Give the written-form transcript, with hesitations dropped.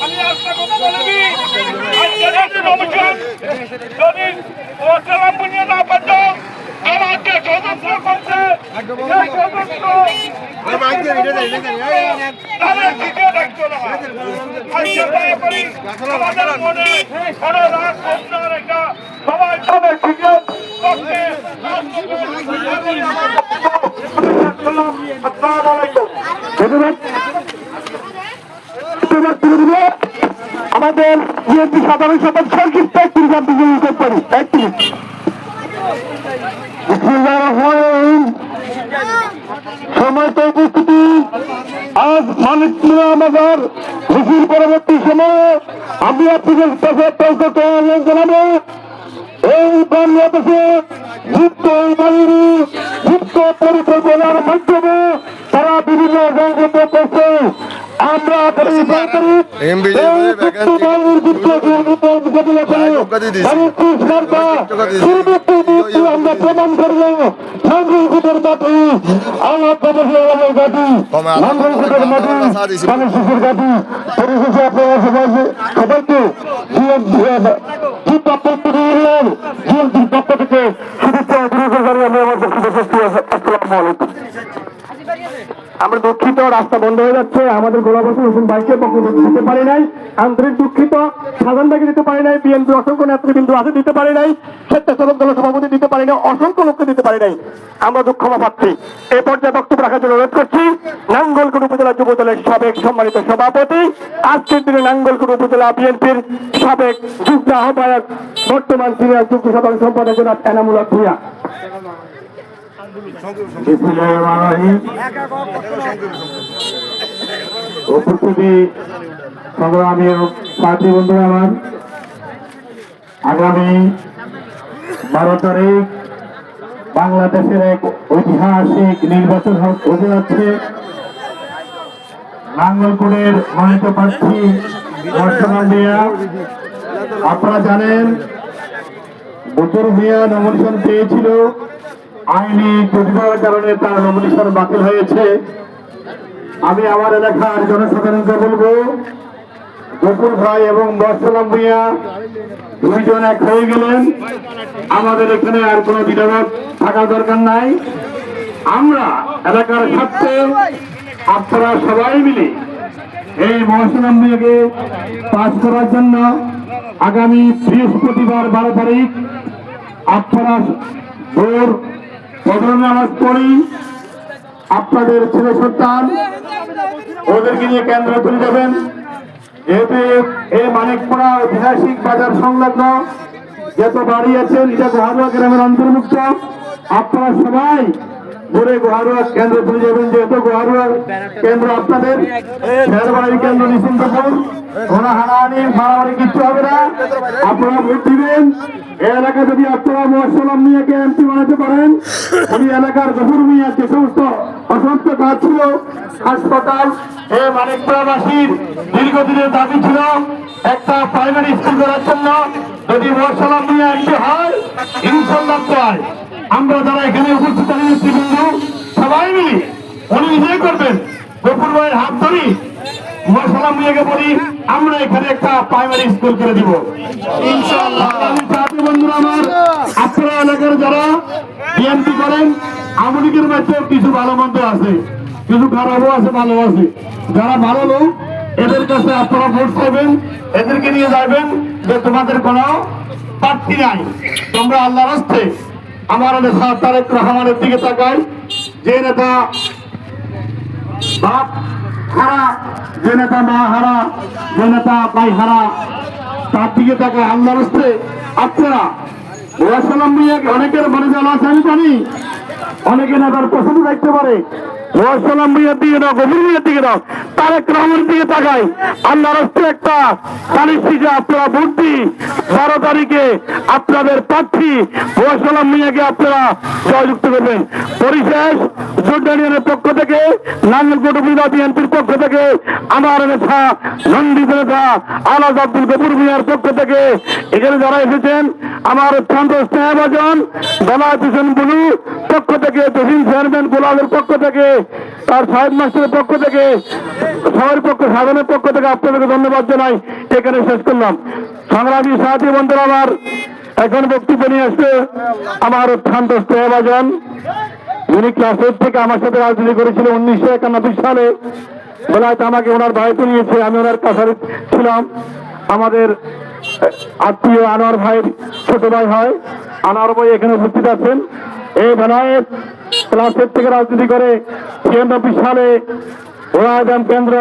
আমি আজকে কথা বলি যদি ওসালাম বুনিয়ে না পারতো আমাকে স্বতন্ত্র করছে আমাদের মনে রাগ প্রশ্ন রেখা সবাই সবাই শিক্ষক করতে আমাদের বিএনপি সাধারণ সদস্য সময় তো উপস্থিতি আজ মানিক আমাদের মিছিল পরবর্তী সময়ে আমি আপনাদের কাছে জানাবো এই বাংলাদেশে মুক্ত বাহিনী মুক্ত পরিকল্পনার মাধ্যমে তারা বিভিন্ন জায়গাতে করছে। আমরা আমরা প্রমাণ করবো নাঙ্গলকোটের মাটি নাঙ্গলকোটের মাটি মানে শিশুর গাড়ি পরিশেষে আপনারা সবাইকে জিএমপির পক্ষ থেকে শুভেচ্ছা অভিনন্দন জানিয়ে আমি আমার বক্তব্য শেষ করছি। আসসালামু আলাইকুম। আমরা দুঃখিত, রাস্তা বন্ধ হয়ে যাচ্ছে। আমাদের গোলাপ হোসেন ভাইকে বক্তব্য দিতে পারি নাই, আন্তরিক দুঃখিত। সাধারণ ভাইকে দিতে পারি নাই, বিএনপি অসংখ্য নেতৃবৃন্দ আছে দিতে পারি নাই, স্বেচ্ছাসেবক দলের সভাপতি দিতে পারি নাই, অসংখ্য লোককে দিতে পারি নাই। আমরা দুঃখমা পাচ্ছি। এই পর্যায়ে বক্তব্য রাখার জন্য অনুরোধ করছি নাঙ্গলকোট উপজেলা যুব দলের সাবেক সম্মানিত সভাপতি, আজকের দিনে নাঙ্গলকোট উপজেলা বিএনপির সাবেক যুগ্ম আহ্বায়ক, বর্তমান সিনিয়র যুগ্ম সাধারণ সম্পাদক জনাব এনামুল হক ভূঁইয়া। উপস্থিতি সংগ্রামী সাথী বন্ধুরা আমার, আগামী 12 তারিখ বাংলাদেশের এক ঐতিহাসিক নির্বাচন হতে যাচ্ছে। নাঙ্গলকোটের মনোনীত প্রার্থী বর্ষমান ভূঁইয়া, আপনারা জানেন বকুর ভূঁইয়া নমিনেশন পেয়েছিল, আইনি জটিলতার কারণে তার নমিনেশন বাতিল হয়েছে। আমি আমার এলাকার জনসাধারণকে বলবো, বকুর ভাই এবং বর্ষমান ভূঁইয়া দুইজন এক হয়ে গেলেন। আমাদের এখানে আর কোনো দ্বিধাবোধ থাকার দরকার নাই। আমরা এলাকার স্বার্থে আপনারা সবাই মিলে এই বর্ষমান ভূঁইয়াকে পাস করার জন্য আগামী বৃহস্পতিবার 12 তারিখ আপনারা ভোর ফজর নামাজ পড়ি আপনাদের ছেলে সন্তান ওদেরকে নিয়ে কেন্দ্রে চলে যাবেন। যেহেতু এই মানিকপুরা ঐতিহাসিক বাজার সংলগ্ন যত বাড়ি আছেন এটা গোহারুয়া গ্রামের অন্তর্ভুক্ত। আপনারা সবাই ঘুরে গোহারুয়া কেন্দ্রে চলে যাবেন। যেহেতু গোহারুয়া কেন্দ্র আপনাদের শেরবাড়ির কেন্দ্র নিশ্চিন্তপুর, কোনো হানাহানি মারামারি কিচ্ছু হবে না। আপনারা ভোট দিবেন। এই এলাকা যদি আপনারা মোয়াজ্জেম মিয়াকে এমপি বানাতে পারেন, ওই এলাকার গফুর মিয়া যে সমস্ত অসংখ্য কাজ ছিল, হাসপাতাল, এই মানিকপুরাবাসীর দীর্ঘদিনের দাবি ছিল একটা প্রাইমারি স্কুল করার জন্য। যদি মোয়াজ্জেম মিয়া এমপি হয়, ইনশাআল্লাহ হয়, আমরা যারা এখানে উপস্থিত নেতৃবৃন্দ সবাই মিলে উনি নিজেই করবেন, গফুর ভাইয়ের হাত ধরি মোয়াজ্জেম মিয়াকে বলি আমরা এখানে একটা প্রাইমারি স্কুল করে দিব ইনশাআল্লাহ। বন্ধুরা আমার, আপনারা এলাকার যারা বিএনপি করেন, আওয়ামী লীগের মধ্যে কিছু ভালো মন্দ আছে, কিছু খারাপও আছে, ভালো আছে। যারা ভালো লোক এদের কাছে আপনারা ভোট চাইবেন, এদেরকে নিয়ে যাবেন যে তোমাদের কোনো প্রার্থী নাই, তোমরা আল্লাহর রাস্তে আমার নেতা তারেক রহমানের দিকে তাকাই, যে নেতা বাপ হারা, যে নেতা মা হারা, যে নেতা ভাই হারা, তার দিকে তাকায় আল্লাহর রাস্তে। আপনারা মোয়াজ্জেম মিয়াকে অনেকের মনে জ্বালা আছে আমি জানি, অনেকে নেতার পছন্দ থাকতে পারে, মোয়াজ্জেম মিয়ার দিকে দাও, গভীর মিয়ার দিকে দাও, তারেক রহমানের দিকে তাকাই আল্লাহর রাস্তে একটা সালিসিকে আপনারা ভোট দিই 12 তারিখে আপনাদের প্রার্থী মোয়াজ্জেম মিয়াকে আপনারা জয়যুক্ত করবেন। পরিশেষ জোরডানিয়ানের পক্ষ থেকে, নাঙ্গলকোট উপজেলা বিএনপির পক্ষ থেকে, আমার নেতা নন্দিত নেতা আলাদ আব্দুল গফুর মিয়ার পক্ষ থেকে, এখানে যারা এসেছেন আমার অত্যন্ত স্নেহভাজন বেলায়েত হোসেন বুলু পক্ষ থেকে, তহসিল চেয়ারম্যান গোলামের পক্ষ থেকে, তার সাহেব মাস্টারের পক্ষ থেকে, সবার পক্ষ সাধনের পক্ষ থেকে আপনাদেরকে ধন্যবাদ জানাই। এখানে শেষ করলাম। সংগ্রামী সাথী বন্ধুরা, আমার এখন বক্তব্য নিয়ে আসছে আমার অত্যন্ত স্নেহভাজন, যিনি ক্লাস 8 থেকে আমার সাথে রাজনীতি করেছিল 1991 সালে। বেলায়েত আমাকে ওনার ভাইতে নিয়েছে, আমি ওনার কাছে ছিলাম। আমাদের আত্মীয় আনোয়ার ভাইয়ের ছোট ভাই হয়। আনোয়ার ভাই এখানে উপস্থিত আছেন। এই বেলায়েত ক্লাস 8 থেকে রাজনীতি করে 96 সালে ওয়াইদাম কেন্দ্র